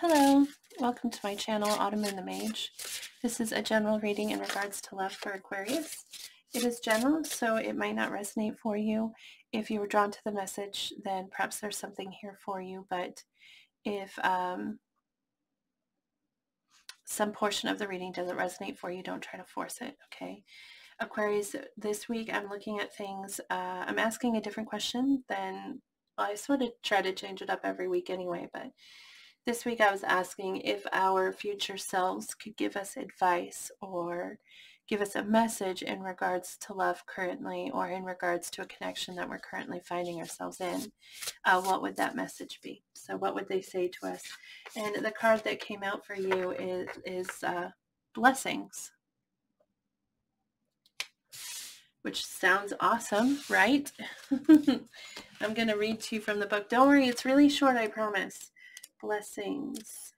Hello, welcome to my channel, Autumn and the Mage. This is a general reading in regards to love for Aquarius. It is general, so it might not resonate for you. If you were drawn to the message, then perhaps there's something here for you, but if some portion of the reading doesn't resonate for you, don't try to force it, okay? Aquarius, this week I'm looking at things, I'm asking a different question than, well, I sort of try to change it up every week anyway, but this week I was asking if our future selves could give us advice or give us a message in regards to love currently, or in regards to a connection that we're currently finding ourselves in. What would that message be? So what would they say to us? And the card that came out for you is blessings, which sounds awesome, right? I'm going to read to you from the book. Don't worry, it's really short, I promise. Blessings.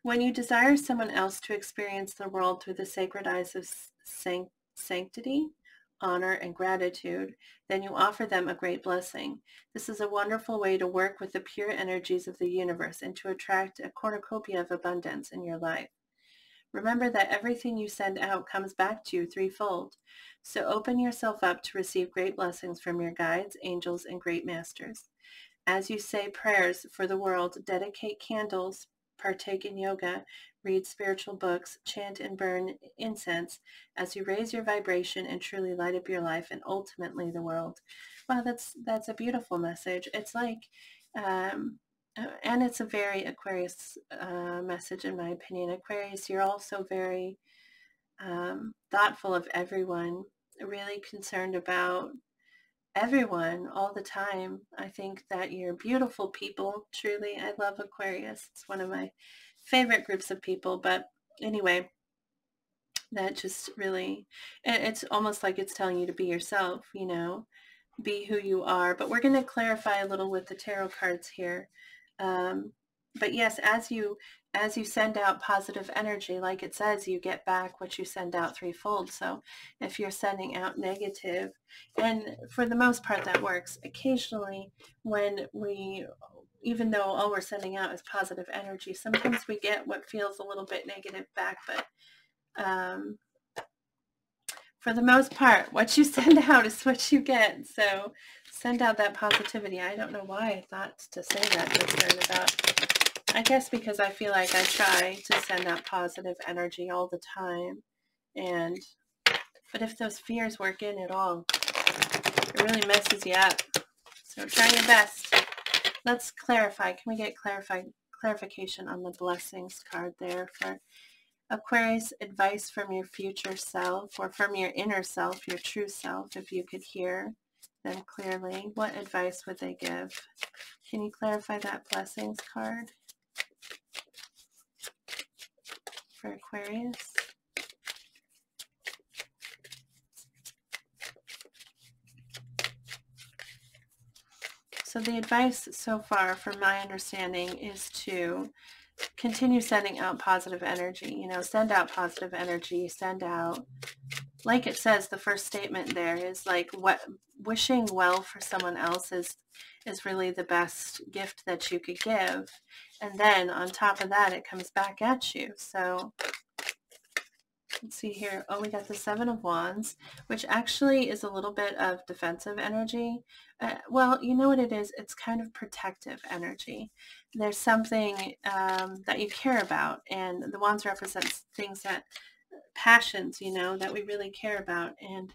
When you desire someone else to experience the world through the sacred eyes of sanctity, honor, and gratitude, then you offer them a great blessing. This is a wonderful way to work with the pure energies of the universe and to attract a cornucopia of abundance in your life. Remember that everything you send out comes back to you threefold. So open yourself up to receive great blessings from your guides, angels, and great masters. As you say prayers for the world, dedicate candles, partake in yoga, read spiritual books, chant and burn incense, as you raise your vibration and truly light up your life and ultimately the world. Wow, that's a beautiful message. It's like, and it's a very Aquarius message in my opinion. Aquarius, you're also very thoughtful of everyone, really concerned about everyone all the time. I think that you're beautiful people. Truly, I love Aquarius. It's one of my favorite groups of people. But anyway, that just really, it's almost like it's telling you to be yourself, you know, be who you are. But we're going to clarify a little with the tarot cards here. But yes, as you send out positive energy, like it says, you get back what you send out threefold. So if you're sending out negative, and for the most part that works. Occasionally, when we, even though all we're sending out is positive energy, sometimes we get what feels a little bit negative back. But for the most part, what you send out is what you get. So send out that positivity. I don't know why I thought to say that just then about, I guess because I feel like I try to send out positive energy all the time. But if those fears work in at all, it really messes you up. So try your best. Let's clarify. Can we get clarification on the blessings card there for Aquarius? Advice from your future self, or from your inner self, your true self. If you could hear them clearly, what advice would they give? Can you clarify that blessings card for Aquarius? So the advice so far, from my understanding, is to continue sending out positive energy. You know, send out positive energy. Send out, like it says, the first statement there is like, what wishing well for someone else is really the best gift that you could give. And then on top of that, it comes back at you. So let's see here. Oh, we got the Seven of Wands, which actually is a little bit of defensive energy. Well, you know what it is? It's kind of protective energy. There's something that you care about, and the Wands represents things that, passions, you know, that we really care about, and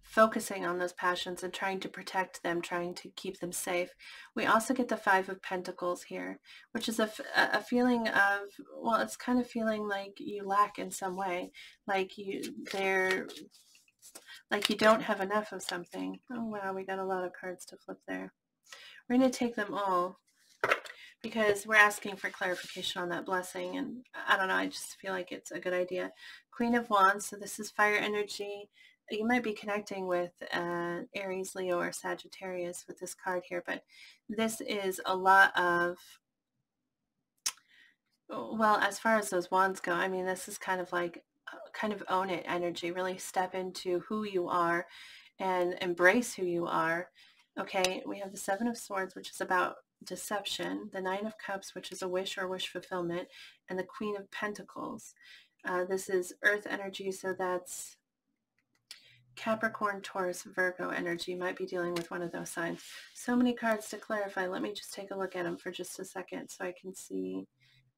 focusing on those passions and trying to protect them, trying to keep them safe. We also get the Five of Pentacles here, which is a feeling of, well, it's kind of feeling like you lack in some way, like like you don't have enough of something. Oh wow, we got a lot of cards to flip there. We're going to take them all because we're asking for clarification on that blessing, and I don't know, I just feel like it's a good idea. Queen of Wands, so this is fire energy. You might be connecting with Aries, Leo, or Sagittarius with this card here, but this is a lot of, well, as far as those wands go, I mean, this is kind of like, kind of own it energy. Really step into who you are and embrace who you are. Okay, we have the Seven of Swords, which is about deception, the Nine of Cups, which is a wish or wish fulfillment, and the Queen of Pentacles. This is earth energy, so that's Capricorn, Taurus, Virgo energy. Might be dealing with one of those signs. So many cards to clarify. Let me just take a look at them for just a second so I can see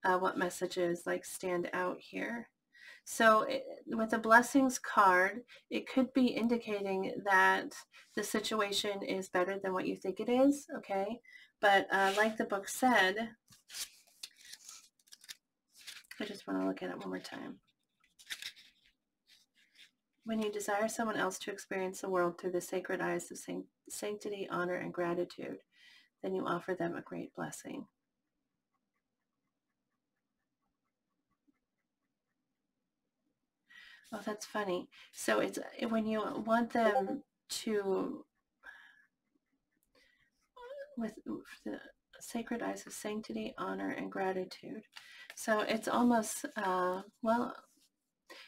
what messages like stand out here. So with the blessings card, it could be indicating that the situation is better than what you think it is, okay? But like the book said, I just want to look at it one more time. When you desire someone else to experience the world through the sacred eyes of sanctity, honor, and gratitude, then you offer them a great blessing. Oh, that's funny. So it's when you want them to, with the sacred eyes of sanctity, honor, and gratitude. So it's almost, well,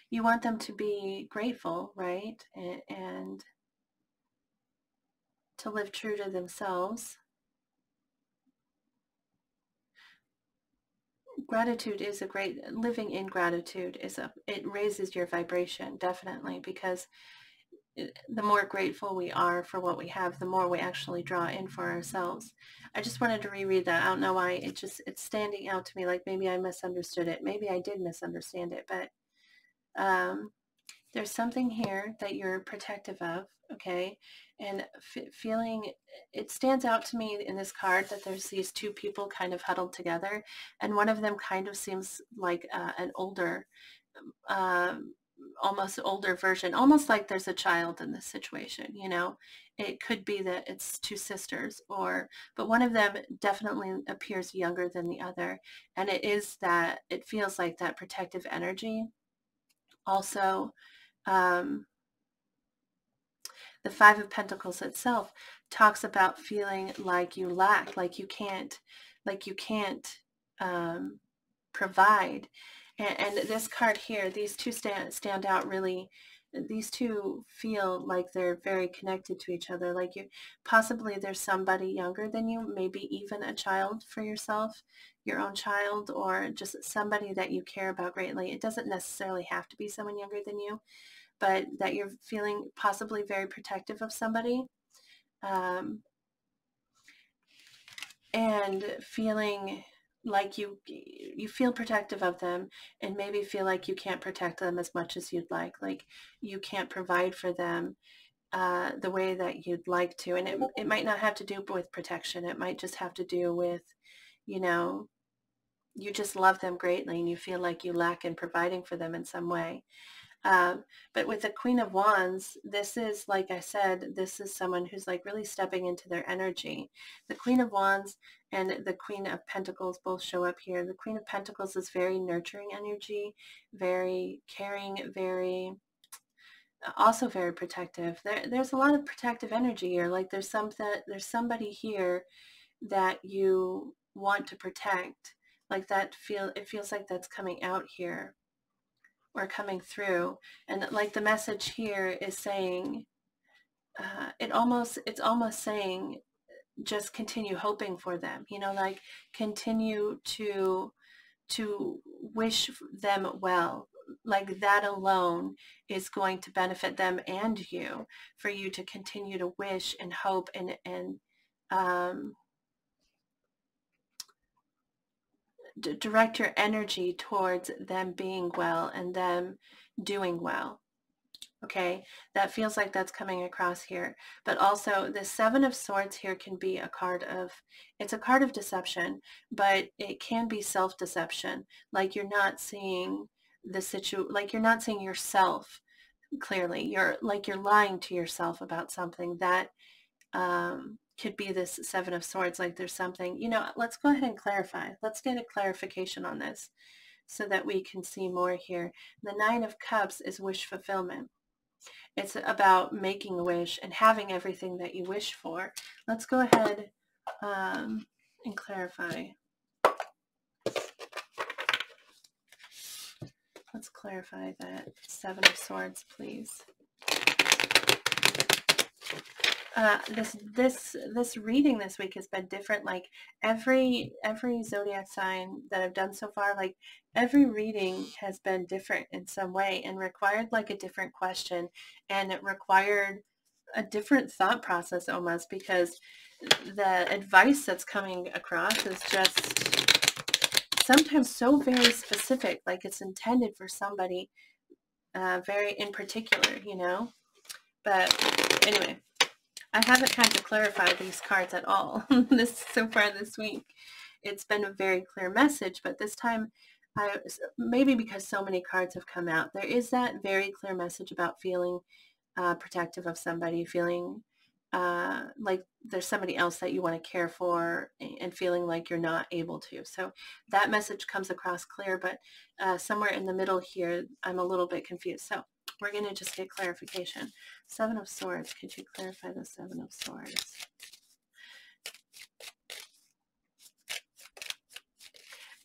you want them to be grateful, right? And to live true to themselves. Gratitude is a great, living in gratitude it raises your vibration, definitely, because the more grateful we are for what we have, the more we actually draw in for ourselves. I just wanted to reread that. I don't know why it's standing out to me, like maybe I misunderstood it. Maybe I did misunderstand it, but there's something here that you're protective of, okay? And feeling, it stands out to me in this card that there's these two people kind of huddled together, and one of them kind of seems like an older, almost older version, almost like there's a child in this situation, you know? It could be that it's two sisters, but one of them definitely appears younger than the other, and it feels like that protective energy. Also, the Five of Pentacles itself talks about feeling like you lack, like you can't provide. And this card here, these two stand out really. These two feel like they're very connected to each other. Like possibly there's somebody younger than you, maybe even a child for yourself, your own child, or just somebody that you care about greatly. It doesn't necessarily have to be someone younger than you, but that you're feeling possibly very protective of somebody, and feeling like you feel protective of them, and maybe feel like you can't protect them as much as you'd like you can't provide for them the way that you'd like to. And it might not have to do with protection. It might just have to do with, you know, you just love them greatly and you feel like you lack in providing for them in some way. But with the Queen of Wands, this is, like I said, this is someone who's like really stepping into their energy. The Queen of Wands and the Queen of Pentacles both show up here. The Queen of Pentacles is very nurturing energy, very caring, also very protective. There's a lot of protective energy here. Like there's somebody here that you want to protect. Like it feels like that's coming out here, or coming through. And like the message here is saying, it's almost saying, just continue hoping for them, you know, like continue to wish them well. Like that alone is going to benefit them and you, for you to continue to wish and hope and direct your energy towards them being well and them doing well. Okay, that feels like that's coming across here. But also the Seven of Swords here can be a card of, it's a card of deception, but it can be self-deception. Like you're not seeing like you're not seeing yourself clearly. You're lying to yourself about something. That could be this Seven of Swords. Like there's something, you know, let's go ahead and clarify. Let's get a clarification on this so that we can see more here. The Nine of Cups is wish fulfillment. It's about making a wish and having everything that you wish for. Let's go ahead and clarify. Let's clarify that Seven of Swords, please. This reading this week has been different. Like every zodiac sign that I've done so far, like every reading has been different in some way and required like a different question, and it required a different thought process almost, because the advice that's coming across is just sometimes so very specific, like it's intended for somebody very in particular, you know. But anyway, I haven't had to clarify these cards at all this so far this week. It's been a very clear message, but this time, maybe because so many cards have come out, there is that very clear message about feeling protective of somebody, feeling like there's somebody else that you want to care for, and feeling like you're not able to. So that message comes across clear, but somewhere in the middle here, I'm a little bit confused. So we're going to just get clarification. Seven of Swords. Could you clarify the Seven of Swords?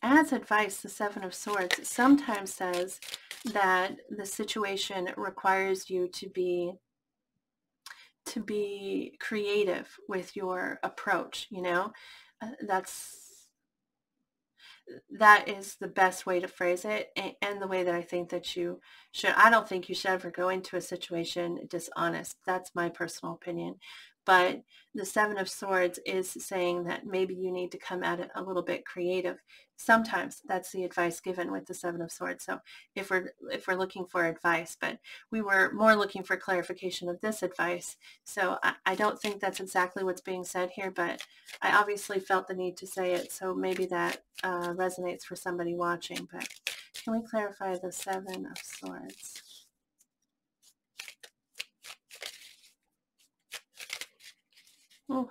As advice, the Seven of Swords sometimes says that the situation requires you to be creative with your approach, you know. That is the best way to phrase it, and the way that I think that you should. I don't think you should ever go into a situation dishonest. That's my personal opinion. But the Seven of Swords is saying that maybe you need to come at it a little bit creative. Sometimes that's the advice given with the Seven of Swords. So if we're looking for advice, but we were more looking for clarification of this advice. So I don't think that's exactly what's being said here, but I obviously felt the need to say it. So maybe that resonates for somebody watching. But can we clarify the Seven of Swords? Oh.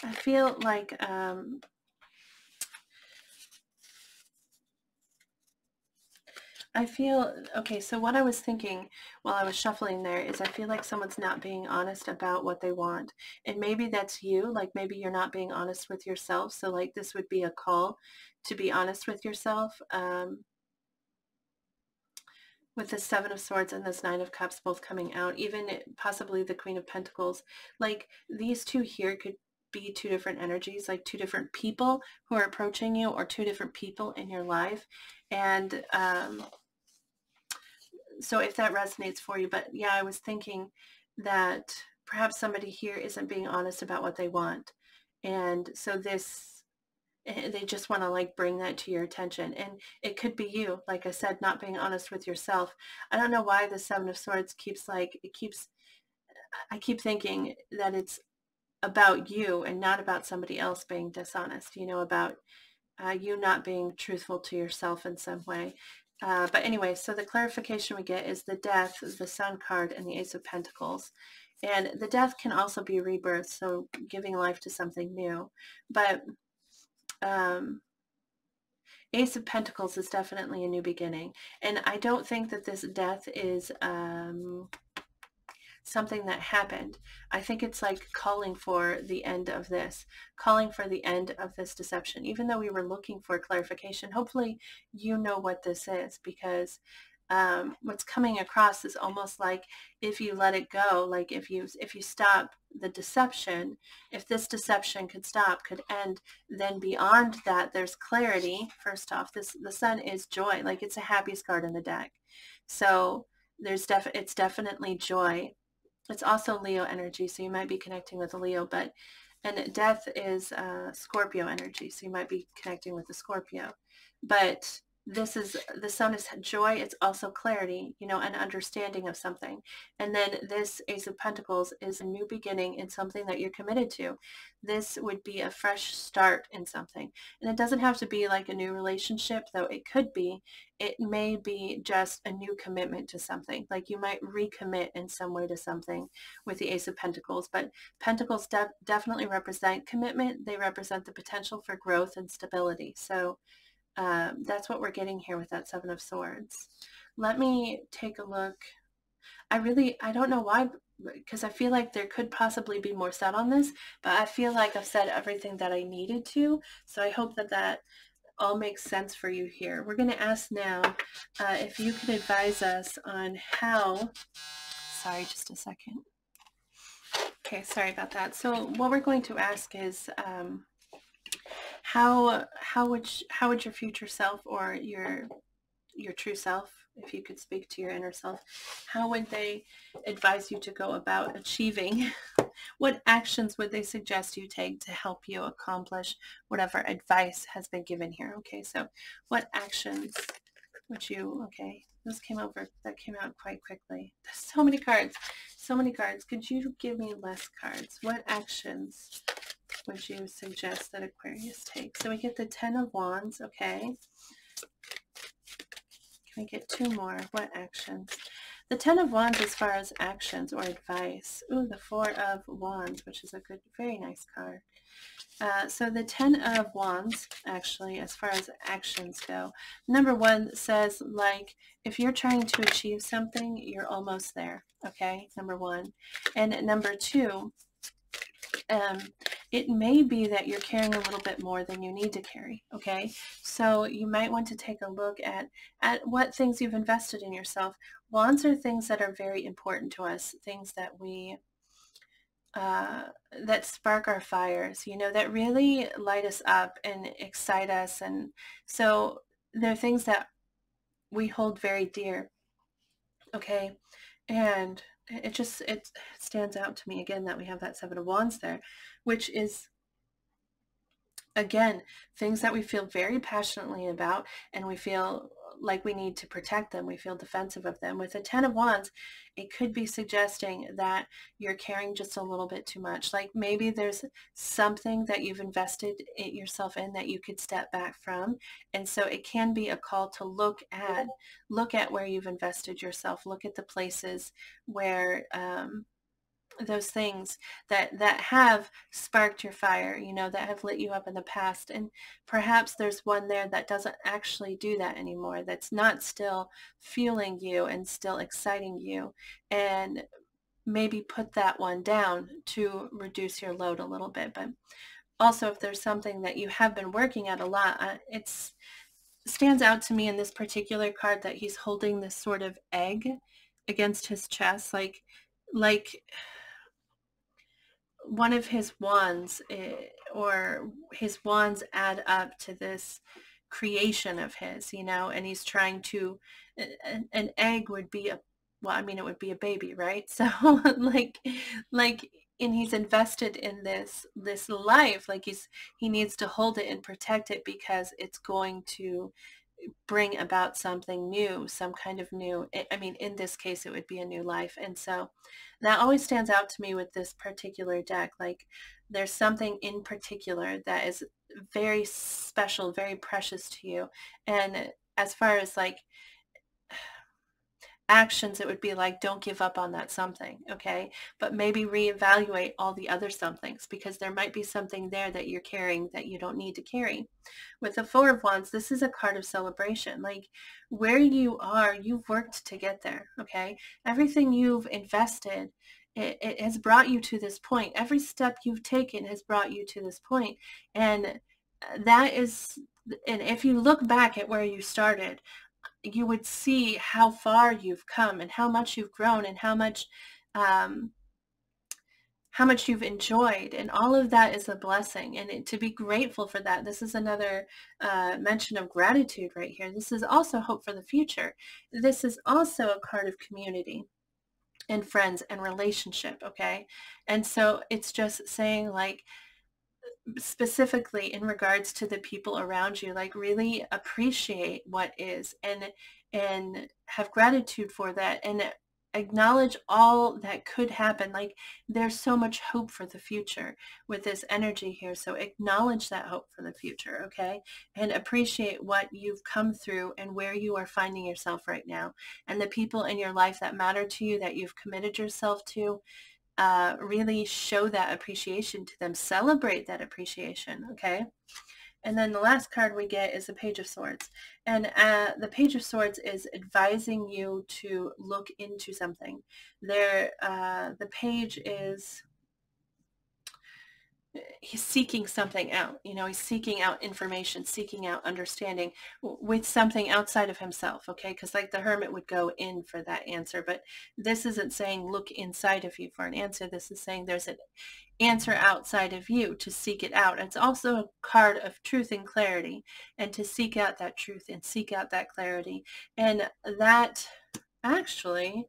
I feel like okay, so what I was thinking while I was shuffling there is I feel like someone's not being honest about what they want. And maybe that's you, like maybe you're not being honest with yourself. So like this would be a call to be honest with yourself. With the Seven of Swords and this Nine of Cups both coming out, even possibly the Queen of Pentacles, like these two here could be two different energies, like two different people who are approaching you, or two different people in your life. And so if that resonates for you, but yeah, I was thinking that perhaps somebody here isn't being honest about what they want. And so they just want to like bring that to your attention. And it could be you, like I said, not being honest with yourself. I don't know why the Seven of Swords I keep thinking that it's about you and not about somebody else being dishonest, you know, about you not being truthful to yourself in some way. But anyway, so the clarification we get is the Death, the Sun card, and the Ace of Pentacles. And the Death can also be rebirth, so giving life to something new. But Ace of Pentacles is definitely a new beginning. And I don't think that this death is something that happened. I think it's like calling for the end of this, calling for the end of this deception. Even though we were looking for clarification, hopefully you know what this is, because what's coming across is almost like if you let it go, like if you stop the deception, if this deception could stop, could end, then beyond that there's clarity. First off, the Sun is joy, like it's a happiest card in the deck. So it's definitely joy. It's also Leo energy, so you might be connecting with a Leo, and Death is Scorpio energy, so you might be connecting with the Scorpio. But the Sun is joy. It's also clarity, you know, an understanding of something. And then this Ace of Pentacles is a new beginning in something that you're committed to. This would be a fresh start in something. And it doesn't have to be like a new relationship, though it could be. It may be just a new commitment to something. Like you might recommit in some way to something with the Ace of Pentacles. But Pentacles definitely represent commitment. They represent the potential for growth and stability. So that's what we're getting here with that Seven of Swords. Let me take a look. I don't know why because I feel like there could possibly be more said on this, but I feel like I've said everything that I needed to. So I hope that that all makes sense for you here. We're going to ask now if you could advise us on how, sorry, just a second. Okay, sorry about that. So what we're going to ask is how would your future self or your true self, if you could speak to your inner self, how would they advise you to go about achieving? What actions would they suggest you take to help you accomplish whatever advice has been given here? Okay, so what actions would you, okay, that came out quite quickly. There's so many cards, so many cards. Could you give me less cards? What actions would you suggest that Aquarius take? So we get the 10 of Wands, okay. Can I get 2 more? What actions? The 10 of Wands as far as actions or advice. Ooh, the 4 of Wands, which is a good, very nice card. So the 10 of Wands, actually, as far as actions go, number 1 says, like, if you're trying to achieve something, you're almost there, okay, number 1. And number 2, it may be that you're carrying a little bit more than you need to carry, okay? So you might want to take a look at what things you've invested in yourself. Wands are things that are very important to us, things that we that spark our fires, you know, that really light us up and excite us. And so they're things that we hold very dear, okay? And it stands out to me again that we have that 7 of Wands there, which is, again, things that we feel very passionately about, and we feel like we need to protect them. We feel defensive of them. With the 10 of Wands, it could be suggesting that you're carrying just a little bit too much. Like maybe there's something that you've invested yourself in that you could step back from. And so it can be a call to look at where you've invested yourself. Look at the places where, those things that have sparked your fire, you know, that have lit you up in the past. And perhaps there's one there that doesn't actually do that anymore, that's not still fueling you and still exciting you. And maybe put that one down to reduce your load a little bit. But also, if there's something that you have been working at a lot, it stands out to me in this particular card that he's holding this sort of egg against his chest, like one of his wands, or his wands add up to this creation of his, you know, and he's trying to, an egg would be well, I mean, it would be a baby, right? So like, and he's invested in this life, like he needs to hold it and protect it because it's going to bring about something new, some kind of new, I mean, in this case, it would be a new life. And so that always stands out to me with this particular deck. Like there's something in particular that is very special, very precious to you. And as far as like actions, it would be like, don't give up on that something, okay? But maybe reevaluate all the other somethings, because there might be something there that you're carrying that you don't need to carry. With the 4 of Wands, this is a card of celebration. Like where you are, you've worked to get there, okay? Everything you've invested, it has brought you to this point. Every step you've taken has brought you to this point. And that is, and if you look back at where you started, you would see how far you've come and how much you've grown and how much you've enjoyed, and all of that is a blessing. And to be grateful for that, this is another mention of gratitude right here. This is also hope for the future. This is also a card of community and friends and relationship, okay? And so it's just saying, like, specifically in regards to the people around you, like really appreciate what is, and have gratitude for that, and acknowledge all that could happen. Like there's so much hope for the future with this energy here. So acknowledge that hope for the future, okay? And appreciate what you've come through and where you are finding yourself right now, and the people in your life that matter to you, that you've committed yourself to. Really show that appreciation to them. Celebrate that appreciation, okay? And then the last card we get is the Page of Swords. And the Page of Swords is advising you to look into something. The page is, he's seeking something out. You know, he's seeking out information, seeking out understanding with something outside of himself, okay? Because like the Hermit would go in for that answer, but this isn't saying look inside of you for an answer. This is saying there's an answer outside of you to seek it out. It's also a card of truth and clarity, and to seek out that truth and seek out that clarity. And that actually,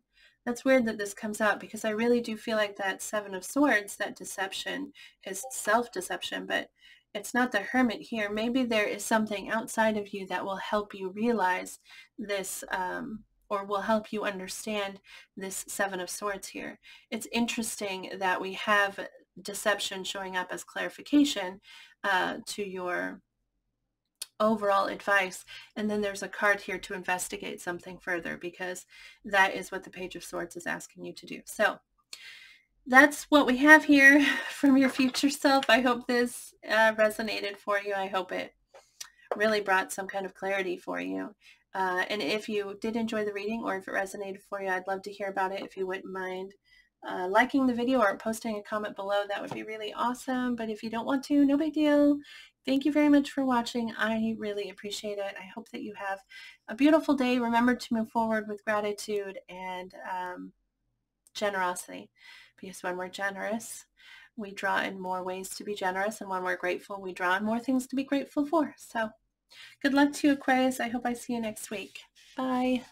that's weird that this comes out, because I really do feel like that Seven of Swords, that deception is self-deception, but it's not the Hermit here. Maybe there is something outside of you that will help you realize this, or will help you understand this Seven of Swords here. It's interesting that we have deception showing up as clarification to your overall advice, and then there's a card here to investigate something further, because that is what the Page of Swords is asking you to do. So that's what we have here from your future self. I hope this resonated for you. I hope it really brought some kind of clarity for you. And if you did enjoy the reading, or if it resonated for you, I'd love to hear about it. If you wouldn't mind liking the video or posting a comment below, that would be really awesome. But if you don't want to, no big deal. Thank you very much for watching. I really appreciate it. I hope that you have a beautiful day. Remember to move forward with gratitude and generosity, because when we're generous, we draw in more ways to be generous, and when we're grateful, we draw in more things to be grateful for. So good luck to you, Aquarius. I hope I see you next week. Bye.